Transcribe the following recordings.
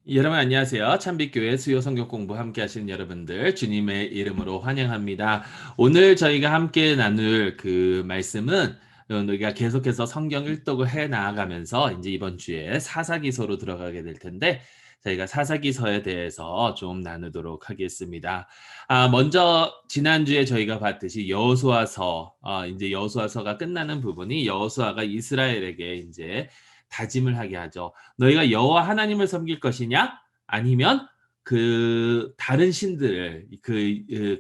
여러분 안녕하세요. 참빛교회 수요 성경 공부 함께 하시는 여러분들 주님의 이름으로 환영합니다. 오늘 저희가 함께 나눌 그 말씀은 우리가 계속해서 성경 일독을 해 나아가면서 이제 이번 주에 사사기서로 들어가게 될 텐데 저희가 사사기서에 대해서 좀 나누도록 하겠습니다. 먼저 지난주에 저희가 봤듯이 여호수아서 이제 여호수아서가 끝나는 부분이 여호수아가 이스라엘에게 이제 다짐을 하게 하죠. 너희가 여호와 하나님을 섬길 것이냐? 아니면 그 다른 신들을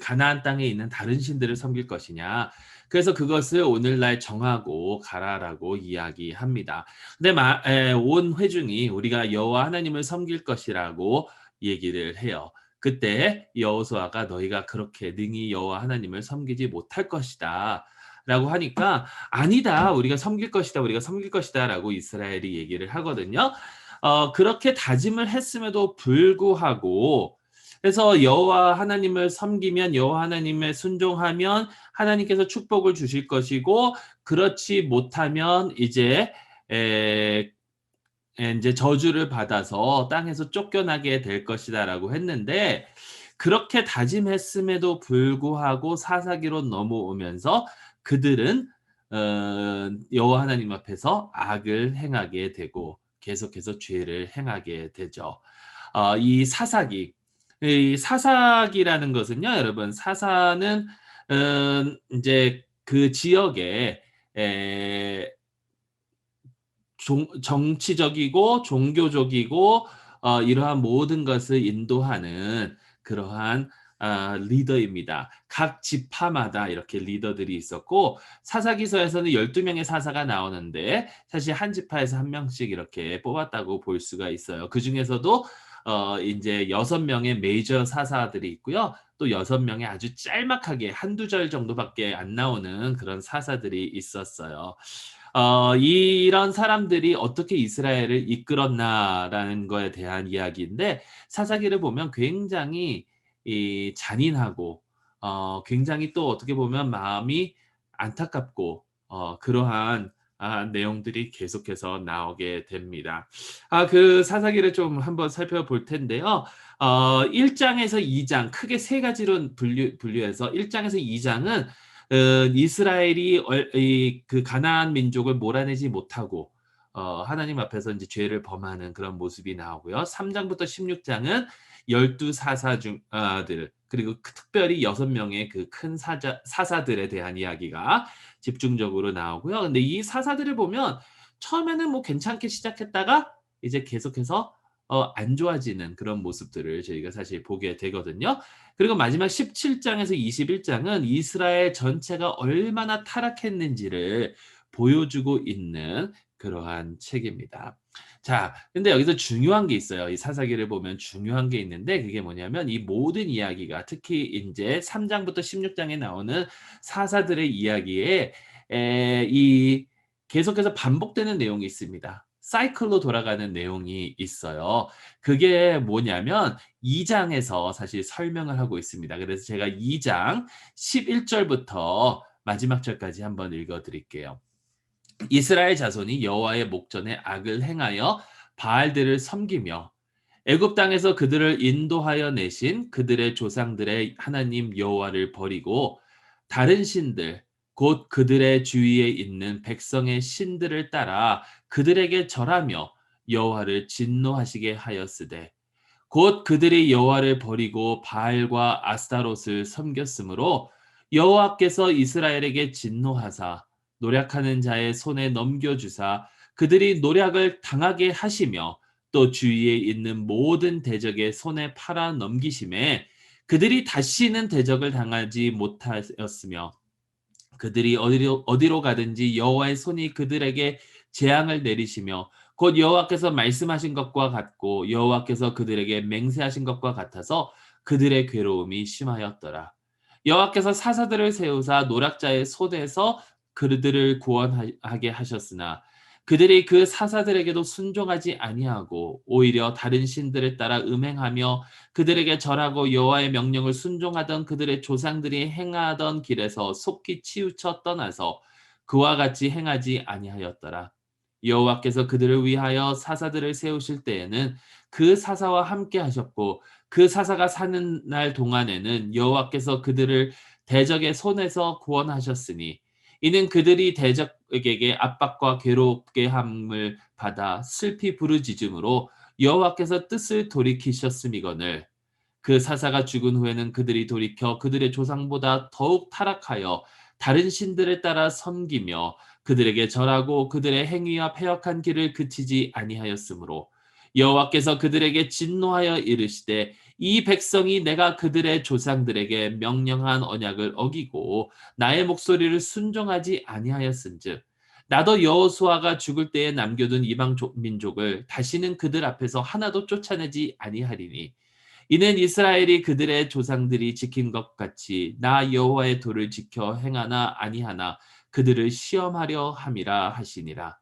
가나안 땅에 있는 다른 신들을 섬길 것이냐? 그래서 그것을 오늘날 정하고 가라라고 이야기합니다. 근데 온 회중이 우리가 여호와 하나님을 섬길 것이라고 얘기를 해요. 그때 여호수아가 너희가 그렇게 능히 여호와 하나님을 섬기지 못할 것이다. 라고 하니까 아니다. 우리가 섬길 것이다. 우리가 섬길 것이다라고 이스라엘이 얘기를 하거든요. 그렇게 다짐을 했음에도 불구하고 그래서 여호와 하나님을 섬기면 여호와 하나님에 순종하면 하나님께서 축복을 주실 것이고 그렇지 못하면 이제 에, 이제 저주를 받아서 땅에서 쫓겨나게 될 것이다라고 했는데 그렇게 다짐했음에도 불구하고 사사기로 넘어오면서 그들은 여호와 하나님 앞에서 악을 행하게 되고 계속해서 죄를 행하게 되죠. 이 사사기라는 것은요, 여러분 사사는 이제 그 지역에 에, 정치적이고 종교적이고 이러한 모든 것을 인도하는 그러한 리더입니다. 각 지파마다 이렇게 리더들이 있었고 사사기서에서는 12명의 사사가 나오는데 사실 한 지파에서 한 명씩 이렇게 뽑았다고 볼 수가 있어요. 그중에서도 이제 6명의 메이저 사사들이 있고요. 또 6명의 아주 짤막하게 한두 절 정도밖에 안 나오는 그런 사사들이 있었어요. 이런 사람들이 어떻게 이스라엘을 이끌었나라는 거에 대한 이야기인데 사사기를 보면 굉장히 잔인하고 굉장히 또 어떻게 보면 마음이 안타깝고 그러한 내용들이 계속해서 나오게 됩니다. 그 사사기를 좀 한번 살펴볼 텐데요. 1장에서 2장 크게 세 가지로 분류해서 1장에서 2장은 이스라엘이 그 가나안 민족을 몰아내지 못하고 하나님 앞에서 이제 죄를 범하는 그런 모습이 나오고요. 3장부터 16장은 12사사 들 그리고 특별히 6명의 그 큰 사사들에 대한 이야기가 집중적으로 나오고요. 근데 이 사사들을 보면 처음에는 뭐 괜찮게 시작했다가 이제 계속해서 안 좋아지는 그런 모습들을 저희가 사실 보게 되거든요. 그리고 마지막 17장에서 21장은 이스라엘 전체가 얼마나 타락했는지를 보여주고 있는 그러한 책입니다. 자, 근데 여기서 중요한 게 있어요. 이 사사기를 보면 중요한 게 있는데 그게 뭐냐면 이 모든 이야기가 특히 이제 3장부터 16장에 나오는 사사들의 이야기에 이 계속해서 반복되는 내용이 있습니다. 사이클로 돌아가는 내용이 있어요. 그게 뭐냐면 2장에서 사실 설명을 하고 있습니다. 그래서 제가 2장 11절부터 마지막 절까지 한번 읽어 드릴게요. 이스라엘 자손이 여호와의 목전에 악을 행하여 바알들을 섬기며 애굽 땅에서 그들을 인도하여 내신 그들의 조상들의 하나님 여호와를 버리고 다른 신들 곧 그들의 주위에 있는 백성의 신들을 따라 그들에게 절하며 여호와를 진노하시게 하였으되 곧 그들이 여호와를 버리고 바알과 아스타롯을 섬겼으므로 여호와께서 이스라엘에게 진노하사 노략하는 자의 손에 넘겨주사 그들이 노략을 당하게 하시며 또 주위에 있는 모든 대적의 손에 팔아 넘기심에 그들이 다시는 대적을 당하지 못하였으며 그들이 어디로 가든지 여호와의 손이 그들에게 재앙을 내리시며 곧 여호와께서 말씀하신 것과 같고 여호와께서 그들에게 맹세하신 것과 같아서 그들의 괴로움이 심하였더라. 여호와께서 사사들을 세우사 노략자의 손에서 그들을 구원하게 하셨으나 그들이 그 사사들에게도 순종하지 아니하고 오히려 다른 신들을 따라 음행하며 그들에게 절하고 여호와의 명령을 순종하던 그들의 조상들이 행하던 길에서 속히 치우쳐 떠나서 그와 같이 행하지 아니하였더라. 여호와께서 그들을 위하여 사사들을 세우실 때에는 그 사사와 함께 하셨고 그 사사가 사는 날 동안에는 여호와께서 그들을 대적의 손에서 구원하셨으니 이는 그들이 대적에게 압박과 괴롭게 함을 받아 슬피 부르짖음으로 여호와께서 뜻을 돌이키셨음이거늘 그 사사가 죽은 후에는 그들이 돌이켜 그들의 조상보다 더욱 타락하여 다른 신들을 따라 섬기며 그들에게 절하고 그들의 행위와 패역한 길을 그치지 아니하였으므로 여호와께서 그들에게 진노하여 이르시되 이 백성이 내가 그들의 조상들에게 명령한 언약을 어기고 나의 목소리를 순종하지 아니하였은즉 나도 여호수아가 죽을 때에 남겨둔 이방 민족을 다시는 그들 앞에서 하나도 쫓아내지 아니하리니 이는 이스라엘이 그들의 조상들이 지킨 것 같이 나 여호와의 도를 지켜 행하나 아니하나 그들을 시험하려 함이라 하시니라.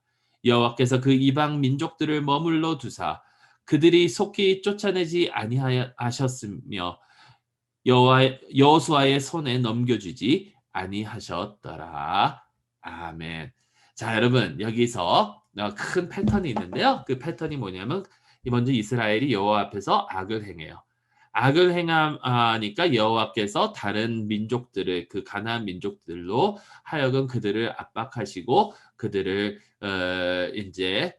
여호와께서 그 이방 민족들을 머물러 두사 그들이 속히 쫓아내지 아니하셨으며 여호수아의 손에 넘겨주지 아니하셨더라. 아멘. 자, 여러분 여기서 큰 패턴이 있는데요. 그 패턴이 뭐냐면 먼저 이스라엘이 여호와 앞에서 악을 행해요. 악을 행하니까 여호와께서 다른 민족들을 그 가나안 민족들로 하여금 그들을 압박하시고 그들을 이제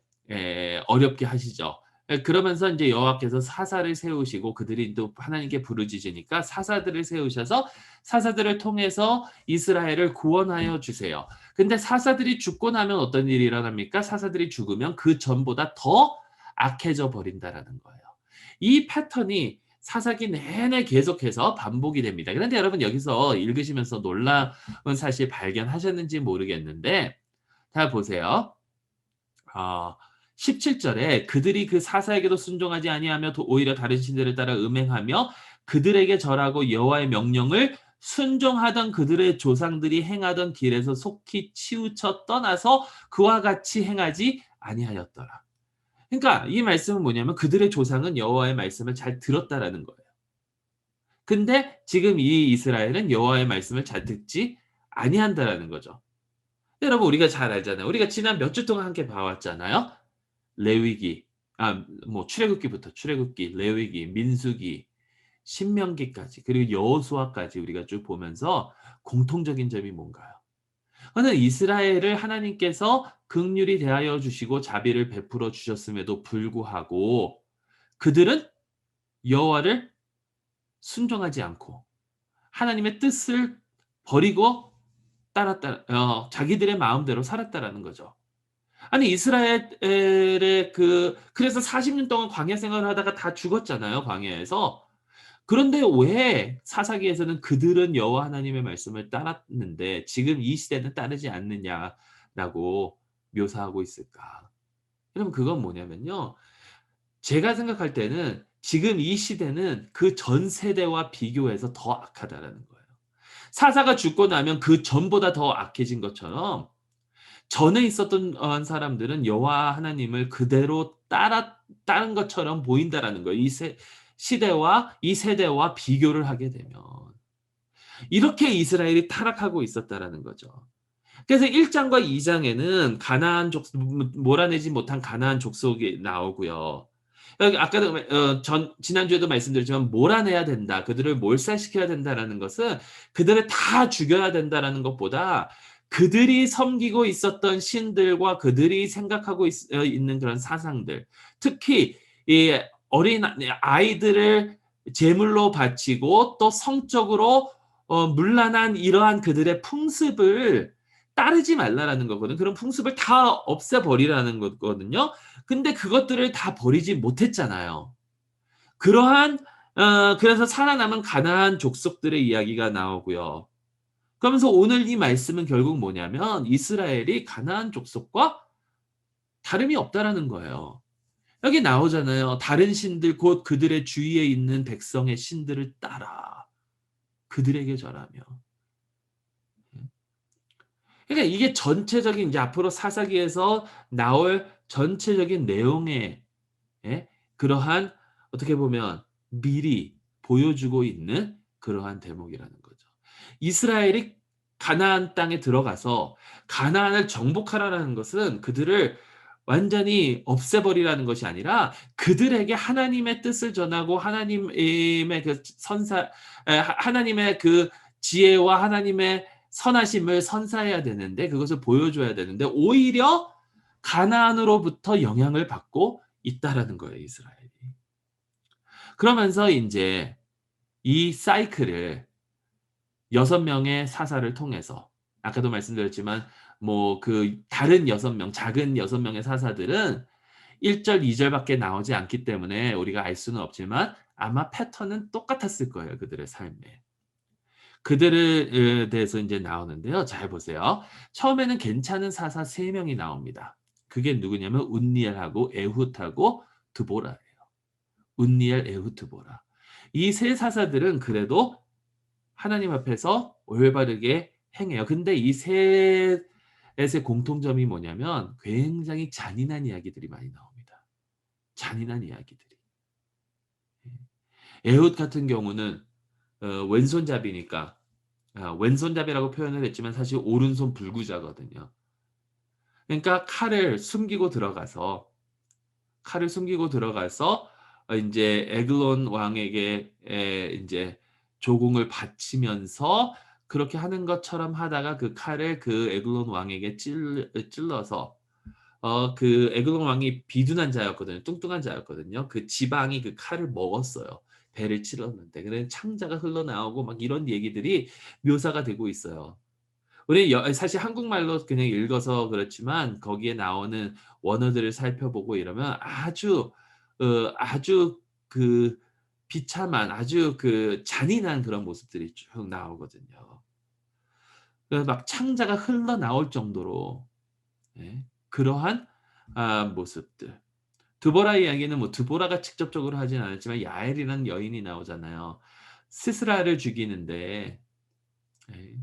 어렵게 하시죠. 그러면서 이제 여호와께서 사사를 세우시고 그들이 또 하나님께 부르짖으니까 사사들을 세우셔서 사사들을 통해서 이스라엘을 구원하여 주세요. 근데 사사들이 죽고 나면 어떤 일이 일어납니까? 사사들이 죽으면 그 전보다 더 악해져 버린다라는 거예요. 이 패턴이 사사기 내내 계속해서 반복이 됩니다. 그런데 여러분 여기서 읽으시면서 놀라운 사실 발견하셨는지 모르겠는데 잘 보세요. 17절에 그들이 그 사사에게도 순종하지 아니하며 오히려 다른 신들을 따라 음행하며 그들에게 절하고 여호와의 명령을 순종하던 그들의 조상들이 행하던 길에서 속히 치우쳐 떠나서 그와 같이 행하지 아니하였더라. 그러니까 이 말씀은 뭐냐면 그들의 조상은 여호와의 말씀을 잘 들었다라는 거예요. 근데 지금 이 이스라엘은 여호와의 말씀을 잘 듣지 아니한다라는 거죠. 여러분 우리가 잘 알잖아요. 우리가 지난 몇 주 동안 함께 봐왔잖아요. 레위기, 뭐 출애굽기, 레위기, 민수기, 신명기까지 그리고 여호수아까지 우리가 쭉 보면서 공통적인 점이 뭔가요? 그는 이스라엘을 하나님께서 긍휼히 대하여 주시고 자비를 베풀어 주셨음에도 불구하고 그들은 여호와를 순종하지 않고 하나님의 뜻을 버리고 자기들의 마음대로 살았다라는 거죠. 아니 이스라엘의 그래서 40년 동안 광야 생활을 하다가 다 죽었잖아요, 광야에서. 그런데 왜 사사기에서는 그들은 여호와 하나님의 말씀을 따랐는데 지금 이 시대는 따르지 않느냐라고 묘사하고 있을까? 여러분 그건 뭐냐면요. 제가 생각할 때는 지금 이 시대는 그 전 세대와 비교해서 더 악하다라는 거예요. 사사가 죽고 나면 그 전보다 더 악해진 것처럼 전에 있었던 사람들은 여호와 하나님을 그대로 따른 것처럼 보인다라는 거예요. 이 시대와 이 세대와 비교를 하게 되면. 이렇게 이스라엘이 타락하고 있었다라는 거죠. 그래서 1장과 2장에는 가나안 몰아내지 못한 가나안 족속이 나오고요. 여기 아까도 지난주에도 말씀드렸지만 몰아내야 된다. 그들을 몰살시켜야 된다라는 것은 그들을 다 죽여야 된다라는 것보다 그들이 섬기고 있었던 신들과 그들이 생각하고 있는 그런 사상들, 특히 이 어린 아이들을 제물로 바치고 또 성적으로 문란한 이러한 그들의 풍습을 따르지 말라라는 거거든. 그런 풍습을 다 없애버리라는 거거든요. 근데 그것들을 다 버리지 못했잖아요. 그러한 그래서 살아남은 가나안 족속들의 이야기가 나오고요. 그러면서 오늘 이 말씀은 결국 뭐냐면 이스라엘이 가나안 족속과 다름이 없다라는 거예요. 여기 나오잖아요. 다른 신들 곧 그들의 주위에 있는 백성의 신들을 따라 그들에게 절하며. 그러니까 이게 전체적인 이제 앞으로 사사기에서 나올 전체적인 내용의 그러한 어떻게 보면 미리 보여주고 있는 그러한 대목이라는 거죠. 이스라엘이 가나안 땅에 들어가서 가나안을 정복하라는 것은 그들을 완전히 없애버리라는 것이 아니라 그들에게 하나님의 뜻을 전하고 하나님의 그 하나님의 그 지혜와 하나님의 선하심을 선사해야 되는데 그것을 보여줘야 되는데 오히려 가나안으로부터 영향을 받고 있다라는 거예요, 이스라엘이. 그러면서 이제 이 사이클을 6명의 사사를 통해서 아까도 말씀드렸지만 뭐 그 다른 6명 작은 6명의 사사들은 1절, 2절밖에 나오지 않기 때문에 우리가 알 수는 없지만 아마 패턴은 똑같았을 거예요, 그들의 삶에. 그들에 대해서 인제 나오는데요. 잘 보세요. 처음에는 괜찮은 사사 3명이 나옵니다. 그게 누구냐면 운니엘하고 에훗하고 드보라예요. 운니엘, 에훗, 드보라. 이 세 사사들은 그래도 하나님 앞에서 올바르게 행해요. 근데 이 셋의 공통점이 뭐냐면 굉장히 잔인한 이야기들이 많이 나옵니다. 잔인한 이야기들이. 에훗 같은 경우는 왼손잡이니까 왼손잡이라고 표현을 했지만 사실 오른손 불구자거든요. 그러니까 칼을 숨기고 들어가서 인제 에글론 왕에게 인제 조공을 바치면서 그렇게 하는 것처럼 하다가 그 칼을 그 에글론 왕에게 찔러서 그 에글론 왕이 비둔한 자였거든요. 뚱뚱한 자였거든요. 그 지방이 그 칼을 먹었어요. 배를 찔렀는데. 그래 창자가 흘러나오고 막 이런 얘기들이 묘사가 되고 있어요. 우리 사실 한국말로 그냥 읽어서 그렇지만 거기에 나오는 원어들을 살펴보고 이러면 아주 그 비참한 아주 그 잔인한 그런 모습들이 쭉 나오거든요. 그래서 막 창자가 흘러나올 정도로 예 그러한 모습들. 드보라 이야기는 뭐 드보라가 직접적으로 하진 않았지만 야엘이라는 여인이 나오잖아요. 시스라를 죽이는데 예.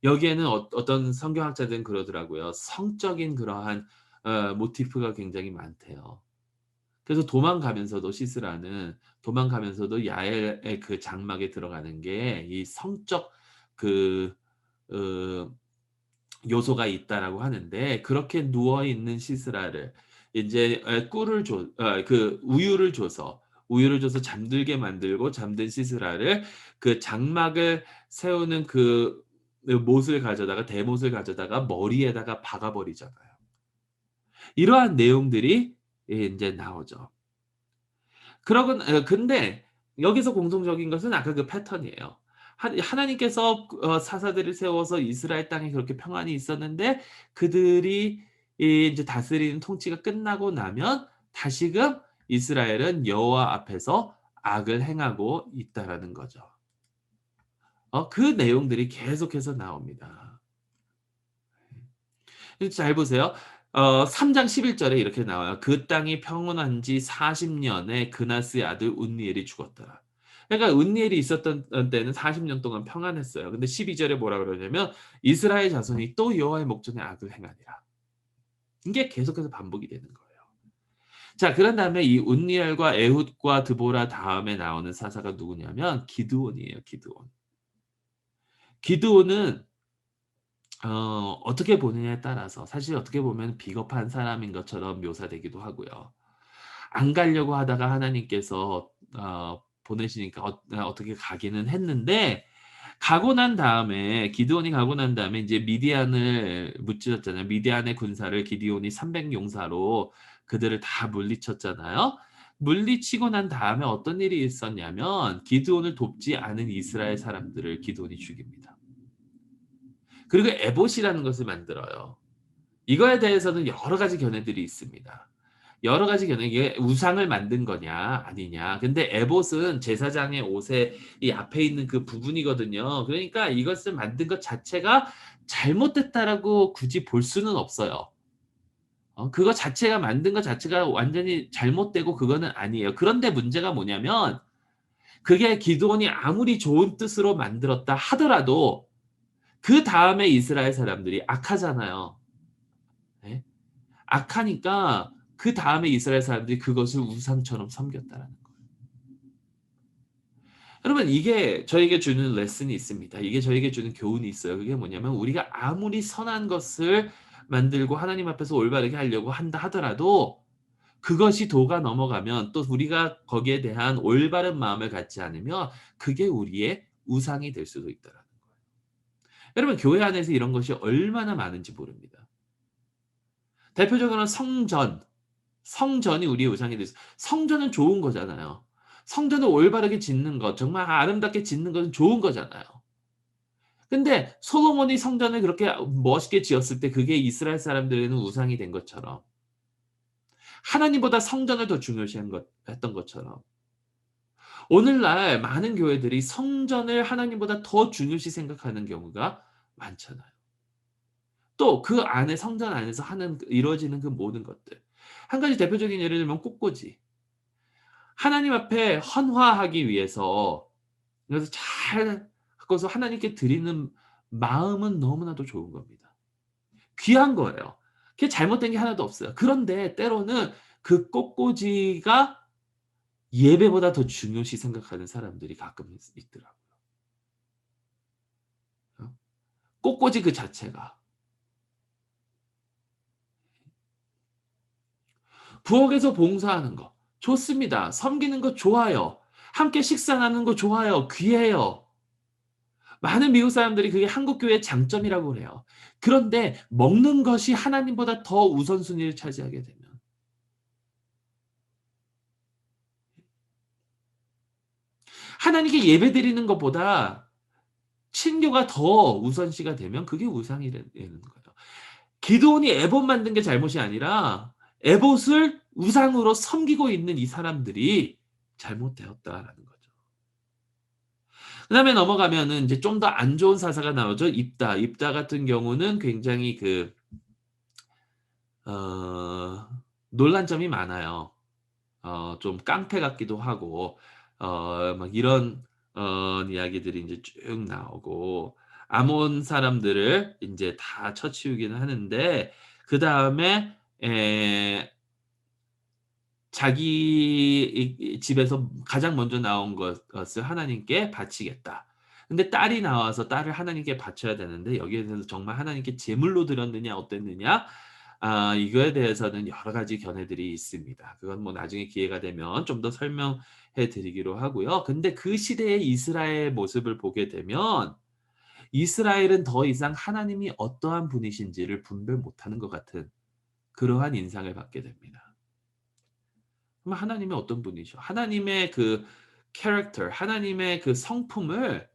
여기에는 어떤 성경학자들은 그러더라고요. 성적인 그러한 모티프가 굉장히 많대요. 그래서 도망가면서도 시스라는 도망가면서도 야엘의 그 장막에 들어가는 게 이 성적 그 어 요소가 있다라고 하는데 그렇게 누워 있는 시스라를 인제 꿀을 그 우유를 줘서 잠들게 만들고 잠든 시스라를 그 장막을 세우는 그 못을 가져다가 대못을 가져다가 머리에다가 박아 버리잖아요. 이러한 내용들이 인제 나오죠. 근데 여기서 공통적인 것은 아까 그 패턴이에요. 하나님께서 사사들을 세워서 이스라엘 땅에 그렇게 평안이 있었는데 그들이 인제 다스리는 통치가 끝나고 나면 다시금 이스라엘은 여호와 앞에서 악을 행하고 있다라는 거죠. 그 내용들이 계속해서 나옵니다. 잘 보세요. 3장 11 절에 이렇게 나와요. "그 땅이 평온한 지 40 년에 그나스의 아들 운니엘이 죽었더라." 그러니까 운니엘이 있었던 때는 40년 동안 평안했어요. 근데 12 절에 뭐라 그러냐면 "이스라엘 자손이 또 여호와의 목전에 악을 행하니라." 이게 계속해서 반복이 되는 거예요. 자 그런 다음에 이 운니엘과 에훗과 드보라 다음에 나오는 사사가 누구냐면 기드온이에요, 기드온. 기드온은 어떻게 보느냐에 따라서 사실 어떻게 보면 비겁한 사람인 것처럼 묘사되기도 하고요. 안 가려고 하다가 하나님께서 보내시니까 어떻게 가기는 했는데 가고 난 다음에 기드온이 가고 난 다음에 인제 미디안을 무찌렀잖아요. 미디안의 군사를 기드온이 300 용사로 그들을 다 물리쳤잖아요. 물리치고 난 다음에 어떤 일이 있었냐면 기드온을 돕지 않은 이스라엘 사람들을 기드온이 죽입니다. 그리고 에봇이라는 것을 만들어요. 이거에 대해서는 여러 가지 견해들이 있습니다. 여러 가지 견해 이게 우상을 만든 거냐 아니냐. 근데 에봇은 제사장의 옷의 이 앞에 있는 그 부분이거든요. 그러니까 이것을 만든 것 자체가 잘못됐다라고 굳이 볼 수는 없어요. 그거 자체가 만든 것 자체가 완전히 잘못되고 그거는 아니에요. 그런데 문제가 뭐냐면 그게 기드온이 아무리 좋은 뜻으로 만들었다 하더라도 그다음에 이스라엘 사람들이 악하잖아요. 예. 악하니까 그다음에 이스라엘 사람들이 그것을 우상처럼 섬겼다라는 거예요. 여러분 이게 저에게 주는 레슨이 있습니다. 이게 저에게 주는 교훈이 있어요. 그게 뭐냐면 우리가 아무리 선한 것을 만들고 하나님 앞에서 올바르게 하려고 한다 하더라도 그것이 도가 넘어가면 또 우리가 거기에 대한 올바른 마음을 갖지 않으면 그게 우리의 우상이 될 수도 있다라는 거예요. 여러분 교회 안에서 이런 것이 얼마나 많은지 모릅니다. 대표적으로는 성전. 성전이 우리의 우상이 됐어요. 성전은 좋은 거잖아요. 성전을 올바르게 짓는 것, 정말 아름답게 짓는 것은 좋은 거잖아요. 근데 솔로몬이 성전을 그렇게 멋있게 지었을 때 그게 이스라엘 사람들에게는 우상이 된 것처럼 하나님보다 성전을 더 중요시한 것 했던 것처럼 오늘날 많은 교회들이 성전을 하나님보다 더 중요시 생각하는 경우가 많잖아요. 또 그 안에 성전 안에서 하는 이루어지는 그 모든 것들. 한 가지 대표적인 예를 들면 꽃꽂이. 하나님 앞에 헌화하기 위해서 그래서 잘 갖고서 하나님께 드리는 마음은 너무나도 좋은 겁니다. 귀한 거예요. 그게 잘못된 게 하나도 없어요. 그런데 때로는 그 꽃꽂이가 예배보다 더 중요시 생각하는 사람들이 가끔 있더라고요. 어? 꽃꽂이 그 자체가. 부엌에서 봉사하는 거 좋습니다. 섬기는 거 좋아요. 함께 식사 나누는 거 좋아요. 귀해요. 많은 미국 사람들이 그게 한국 교회의 장점이라고 그래요. 그런데 먹는 것이 하나님보다 더 우선순위를 차지하게 되면 하나님께 예배드리는 것보다 친교가 더 우선시가 되면 그게 우상이 되는 거예요. 기드온이 에봇 만든 게 잘못이 아니라 에봇을 우상으로 섬기고 있는 이 사람들이 잘못되었다라는 거죠. 그다음에 넘어가면은 이제 좀 더 안 좋은 사사가 나오죠. 입다. 입다 같은 경우는 굉장히 어 논란점이 많아요. 좀 깡패 같기도 하고 막 이런 이야기들이 인제 쭉 나오고 아몬 사람들을 인제 다 쳐치우기는 하는데 그다음에 에 자기 이 집에서 가장 먼저 나온 것을 하나님께 바치겠다. 근데 딸이 나와서 딸을 하나님께 바쳐야 되는데 여기에 대해서 정말 하나님께 제물로 드렸느냐 어땠느냐 이거에 대해서는 여러 가지 견해들이 있습니다. 그건 뭐 나중에 기회가 되면 좀 더 설명해 드리기로 하고요. 근데 그 시대의 이스라엘의 모습을 보게 되면 이스라엘은 더 이상 하나님이 어떠한 분이신지를 분별 못하는 것 같은 그러한 인상을 받게 됩니다. 그럼 하나님이 어떤 분이셔? 하나님의 그 캐릭터, 하나님의 그 성품을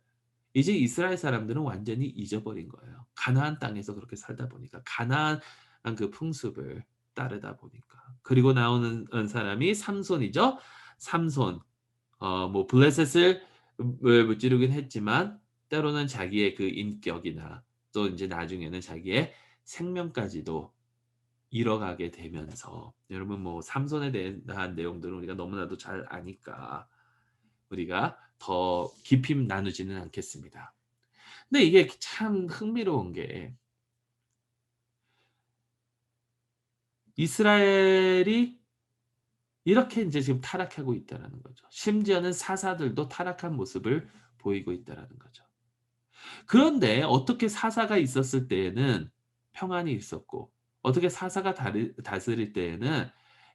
이제 이스라엘 사람들은 완전히 잊어버린 거예요. 가나안 땅에서 그렇게 살다 보니까 가나안한 그 풍습을 따르다 보니까. 그리고 나오는 사람이 삼손이죠. 삼손 뭐 블레셋을 무찌르긴 했지만 때로는 자기의 그 인격이나 또 인제 나중에는 자기의 생명까지도 잃어가게 되면서 여러분 뭐 삼손에 대한 내용들은 우리가 너무나도 잘 아니까 우리가 더 깊이 나누지는 않겠습니다. 근데 이게 참 흥미로운 게 이스라엘이 이렇게 인제 지금 타락하고 있다라는 거죠. 심지어는 사사들도 타락한 모습을 보이고 있다라는 거죠. 그런데 어떻게 사사가 있었을 때에는 평안이 있었고 어떻게 사사가 다스릴 때에는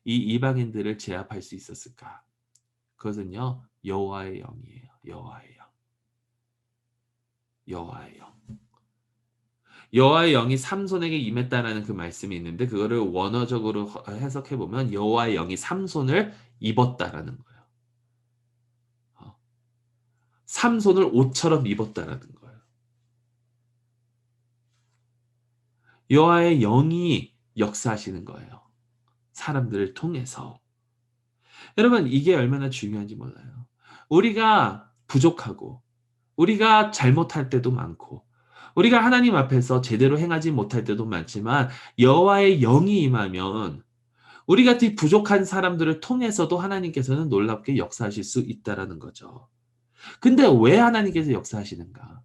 이 이방인들을 제압할 수 있었을까? 그것은요. 여호와의 영이에요. 여호와의 영. 여호와의 영. 여호와의 영이 삼손에게 임했다라는 그 말씀이 있는데 그거를 원어적으로 해석해 보면 여호와의 영이 삼손을 입었다라는 거예요. 어. 삼손을 옷처럼 입었다라는 거예요. 여호와의 영이 역사하시는 거예요. 사람들을 통해서. 여러분 이게 얼마나 중요한지 몰라요. 우리가 부족하고 우리가 잘못할 때도 많고 우리가 하나님 앞에서 제대로 행하지 못할 때도 많지만 여호와의 영이 임하면 우리 같이 부족한 사람들을 통해서도 하나님께서는 놀랍게 역사하실 수 있다라는 거죠. 근데 왜 하나님께서 역사하시는가?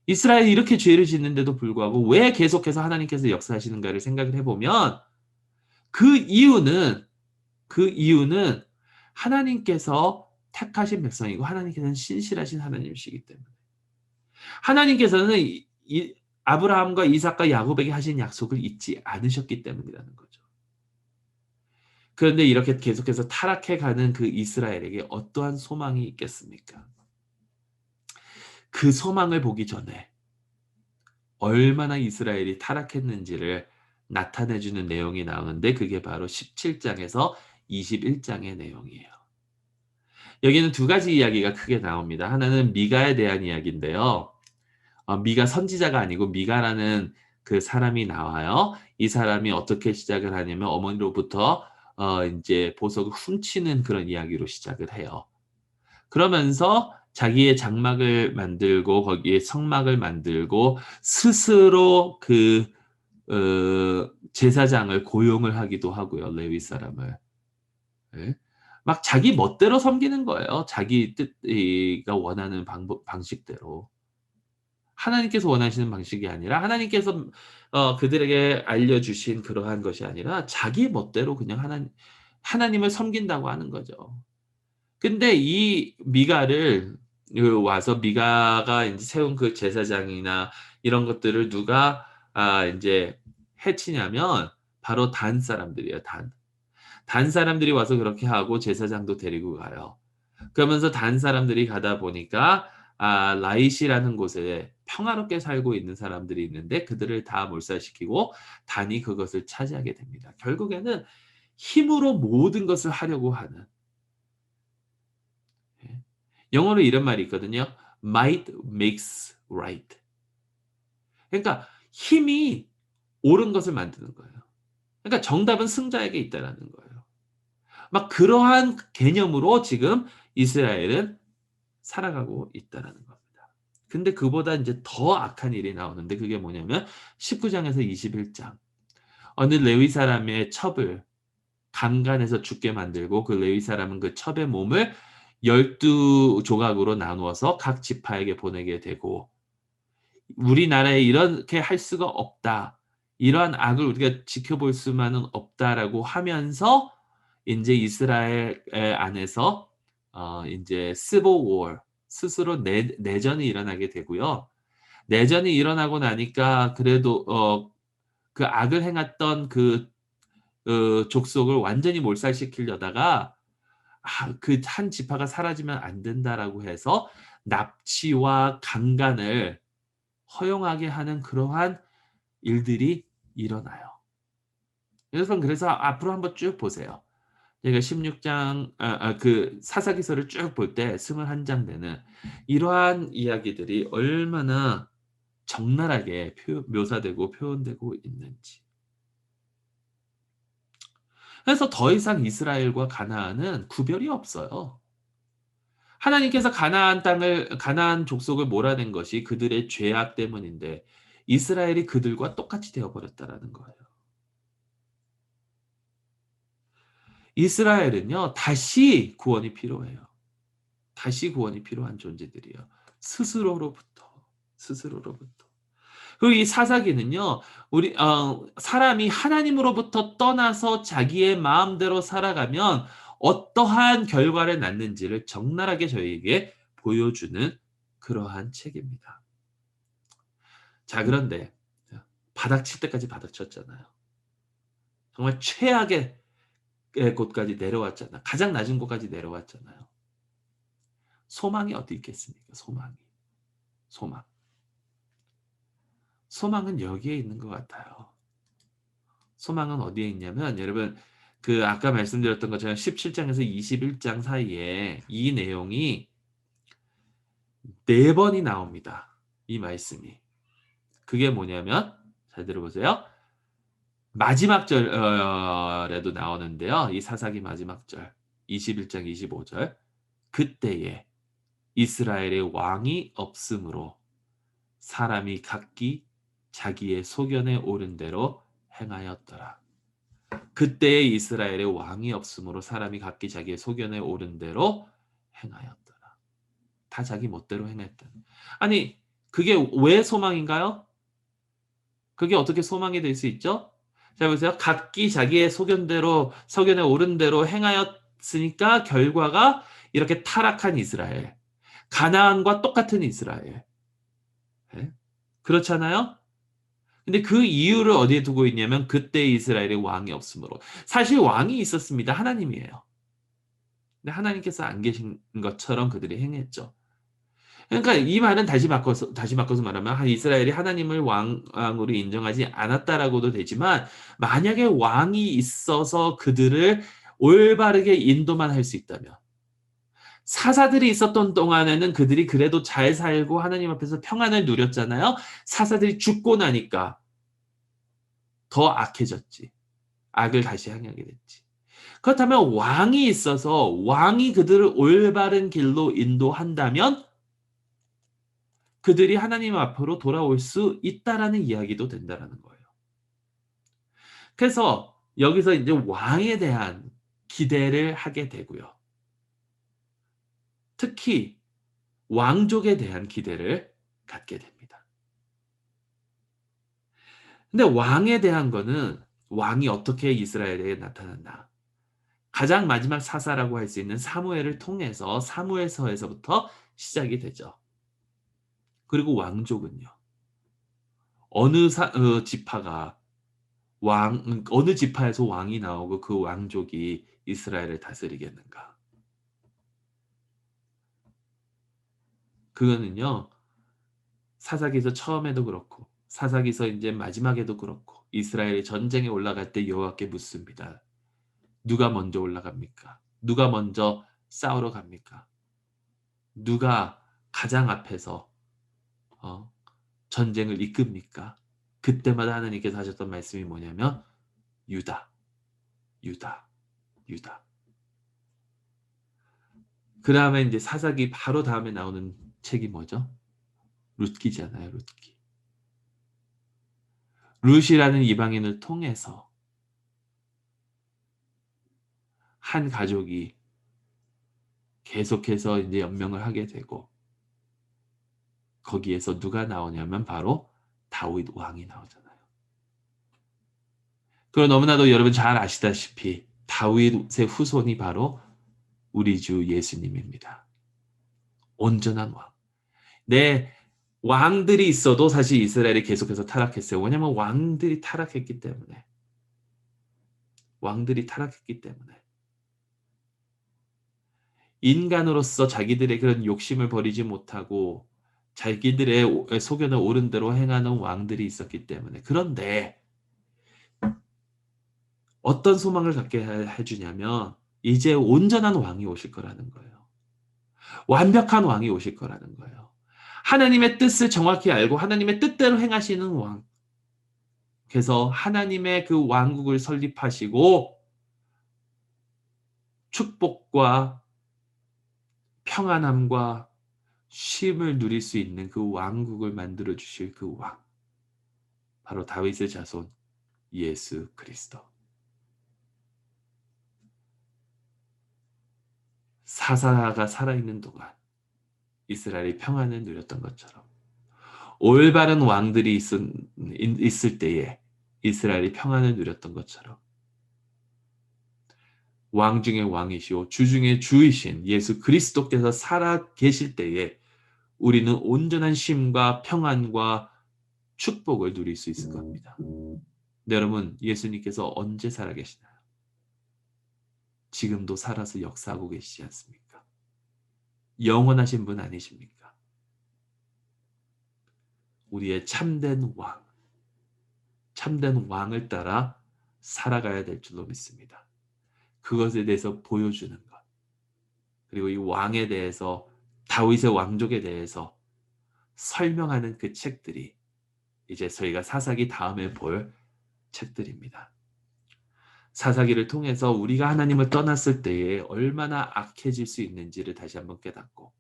이스라엘이 이렇게 죄를 짓는데도 불구하고 왜 계속해서 하나님께서 역사하시는가를 생각을 해보면 그 이유는 그 이유는 하나님께서 택하신 백성이고 하나님께서는 신실하신 하나님이시기 때문에 하나님께서는 아브라함과 이삭과 야곱에게 하신 약속을 잊지 않으셨기 때문이라는 거죠. 그런데 이렇게 계속해서 타락해 가는 그 이스라엘에게 어떠한 소망이 있겠습니까? 그 소망을 보기 전에 얼마나 이스라엘이 타락했는지를 나타내 주는 내용이 나오는데 그게 바로 17장에서 21장의 내용이에요. 여기는 두 가지 이야기가 크게 나옵니다. 하나는 미가에 대한 이야기인데요. 미가 선지자가 아니고 미가라는 그 사람이 나와요. 이 사람이 어떻게 시작을 하냐면 어머니로부터 인제 보석을 훔치는 그런 이야기로 시작을 해요. 그러면서 자기의 장막을 만들고 거기에 성막을 만들고 스스로 그 제사장을 고용을 하기도 하고요, 레위 사람을. 예. 막 자기 멋대로 섬기는 거예요. 자기 가 원하는 방법 방식대로. 하나님께서 원하시는 방식이 아니라 하나님께서 그들에게 알려 주신 그러한 것이 아니라 자기 멋대로 그냥 하나님을 섬긴다고 하는 거죠. 근데 이 미가를 와서 미가가 인제 세운 그 제사장이나 이런 것들을 누가 인제 해치냐면 바로 단 사람들이에요, 단. 단 사람들이 와서 그렇게 하고 제사장도 데리고 가요. 그러면서 단 사람들이 가다 보니까 라이시라는 곳에 평화롭게 살고 있는 사람들이 있는데 그들을 다 몰살시키고 단이 그것을 차지하게 됩니다. 결국에는 힘으로 모든 것을 하려고 하는, 예. 영어로 이런 말이 있거든요. Might makes right. 그러니까 힘이 옳은 것을 만드는 거예요. 그러니까 정답은 승자에게 있다라는 거예요. 막 그러한 개념으로 지금 이스라엘은 살아가고 있다라는 겁니다. 근데 그보다 인제 더 악한 일이 나오는데 그게 뭐냐면 19 장에서 21 장. 어느 레위 사람의 첩을 강간해서 죽게 만들고 그 레위 사람은 그 첩의 몸을 12 조각으로 나누어서 각 지파에게 보내게 되고 "우리나라에 이렇게 할 수가 없다. 이러한 악을 우리가 지켜볼 수만은 없다."라고 하면서 인제 이스라엘 안에서 인제 civil war, 스스로 내전이 일어나게 되고요. 내전이 일어나고 나니까 그래도 그 악을 행했던 그 족속을 완전히 몰살시키려다가 그 한 지파가 사라지면 안 된다라고 해서 납치와 강간을 허용하게 하는 그러한 일들이 일어나요. 그래서 앞으로 한번 쭉 보세요. 그러니까 16장 그 사사기서를 쭉 볼 때 21장 되는 이러한 이야기들이 얼마나 적나라하게 묘사되고 표현되고 있는지. 그래서 더 이상 이스라엘과 가나안은 구별이 없어요. 하나님께서 가나안 족속을 몰아낸 것이 그들의 죄악 때문인데 이스라엘이 그들과 똑같이 되어 버렸다라는 거예요. 이스라엘은요, 다시 구원이 필요해요. 다시 구원이 필요한 존재들이에요. 스스로로부터, 스스로로부터. 그리고 이 사사기는요. 우리 사람이 하나님으로부터 떠나서 자기의 마음대로 살아가면 어떠한 결과를 낳는지를 적나라하게 저희에게 보여주는 그러한 책입니다. 자, 그런데 바닥 칠 때까지 바닥 쳤잖아요. 정말 최악의 곳까지 내려왔잖아요. 가장 낮은 곳까지 내려왔잖아요. 소망이 어디 있겠습니까? 소망이. 소망. 소망은 여기에 있는 것 같아요. 소망은 어디에 있냐면 여러분 그 아까 말씀드렸던 것처럼 17 장에서 21장 사이에 이 내용이 4 번이 나옵니다. 이 말씀이. 그게 뭐냐면 잘 들어보세요. 마지막 절에도 나오는데요. 이 사사기 마지막 절 21장 25 절. 그때에 이스라엘의 왕이 없으므로 사람이 각기 자기의 소견에 오른 대로 행하였더라. 그때에 이스라엘의 왕이 없으므로 사람이 각기 자기의 소견에 오른 대로 행하였더라. 다 자기 멋대로 행했다. 아니 그게 왜 소망인가요? 그게 어떻게 소망이 될 수 있죠? 자 보세요. 각기 자기의 소견에 오른 대로 행하였으니까 결과가 이렇게 타락한 이스라엘, 가나안과 똑같은 이스라엘. 예? 그렇잖아요? 근데 그 이유를 어디에 두고 있냐면 그때 이스라엘에 왕이 없으므로. 사실 왕이 있었습니다. 하나님이에요. 근데 하나님께서 안 계신 것처럼 그들이 행했죠. 그러니까 이 말은 다시 바꿔서 말하면 이스라엘이 하나님을 왕으로 인정하지 않았다라고도 되지만 만약에 왕이 있어서 그들을 올바르게 인도만 할 수 있다면 사사들이 있었던 동안에는 그들이 그래도 잘 살고 하나님 앞에서 평안을 누렸잖아요. 사사들이 죽고 나니까 더 악해졌지. 악을 다시 향하게 됐지. 그렇다면 왕이 있어서 왕이 그들을 올바른 길로 인도한다면 그들이 하나님 앞으로 돌아올 수 있다라는 이야기도 된다라는 거예요. 그래서 여기서 이제 왕에 대한 기대를 하게 되고요. 특히 왕족에 대한 기대를 갖게 됩니다. 근데 왕에 대한 거는 왕이 어떻게 이스라엘에 나타났나? 가장 마지막 사사라고 할 수 있는 사무엘을 통해서 사무엘서에서부터 시작이 되죠. 그리고 왕족은요. 지파가 어느 지파에서 왕이 나오고 그 왕족이 이스라엘을 다스리겠는가? 그거는요. 사사기서 처음에도 그렇고 사사기서 이제 마지막에도 그렇고 이스라엘이 전쟁에 올라갈 때 여호와께 묻습니다. 누가 먼저 올라갑니까? 누가 먼저 싸우러 갑니까? 누가 가장 앞에서 어, 전쟁을 이끕니까? 그때마다 하나님께서 하셨던 말씀이 뭐냐면 유다, 유다, 유다. 그 다음에 이제 사사기 바로 다음에 나오는 책이 뭐죠? 룻기잖아요, 룻기. 룻이라는 이방인을 통해서 한 가족이 계속해서 이제 연명을 하게 되고 거기에서 누가 나오냐면 바로 다윗 왕이 나오잖아요. 그리고 너무나도 여러분 잘 아시다시피 다윗의 후손이 바로 우리 주 예수님입니다. 온전한 왕. 네, 왕들이 있어도 사실 이스라엘이 계속해서 타락했어요. 왜냐하면 왕들이 타락했기 때문에. 왕들이 타락했기 때문에. 인간으로서 자기들의 그런 욕심을 버리지 못하고 자기들의 소견을 옳은 대로 행하는 왕들이 있었기 때문에. 그런데 어떤 소망을 갖게 해주냐면 이제 온전한 왕이 오실 거라는 거예요. 완벽한 왕이 오실 거라는 거예요. 하나님의 뜻을 정확히 알고 하나님의 뜻대로 행하시는 왕. 그래서 하나님의 그 왕국을 설립하시고 축복과 평안함과 쉼을 누릴 수 있는 그 왕국을 만들어 주실 그 왕. 바로 다윗의 자손 예수 그리스도. 사사가 살아있는 동안 이스라엘이 평안을 누렸던 것처럼 올바른 왕들이 있을 때에 이스라엘이 평안을 누렸던 것처럼 왕 중의 왕이시오 주 중의 주이신 예수 그리스도께서 살아 계실 때에 우리는 온전한 쉼과 평안과 축복을 누릴 수 있을 겁니다. 네, 여러분 예수님께서 언제 살아 계시나요? 지금도 살아서 역사하고 계시지 않습니까? 영원하신 분 아니십니까? 우리의 참된 왕, 참된 왕을 따라 살아가야 될 줄로 믿습니다. 그것에 대해서 보여주는 것. 그리고 이 왕에 대해서 다윗의 왕족에 대해서 설명하는 그 책들이 이제 저희가 사사기 다음에 볼 책들입니다. 사사기를 통해서 우리가 하나님을 떠났을 때에 얼마나 악해질 수 있는지를 다시 한번 깨닫고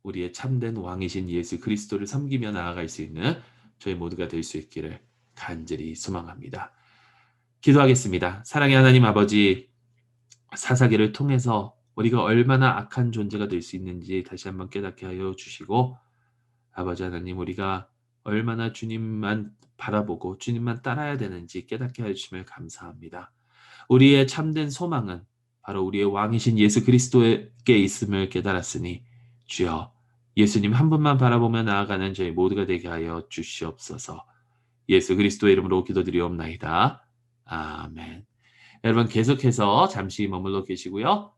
우리의 참된 왕이신 예수 그리스도를 섬기며 나아갈 수 있는 저희 모두가 될 수 있기를 간절히 소망합니다. 기도하겠습니다. 사랑의 하나님 아버지, 사사기를 통해서 우리가 얼마나 악한 존재가 될 수 있는지 다시 한번 깨닫게 하여 주시고 아버지 하나님 우리가 얼마나 주님만 바라보고 주님만 따라야 되는지 깨닫게 하여 주심을 감사합니다. 우리의 참된 소망은 바로 우리의 왕이신 예수 그리스도께 있음을 깨달았으니 주여 예수님 한 분만 바라보며 나아가는 저희 모두가 되게 하여 주시옵소서. 예수 그리스도의 이름으로 기도드리옵나이다. 아멘. 여러분 계속해서 잠시 머물러 계시고요.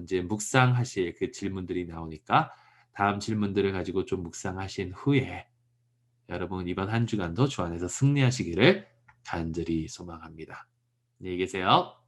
이제 묵상하실 그 질문들이 나오니까 다음 질문들을 가지고 좀 묵상하신 후에 여러분 이번 한 주간도 주 안에서 승리하시기를 간절히 소망합니다. 안녕히 계세요.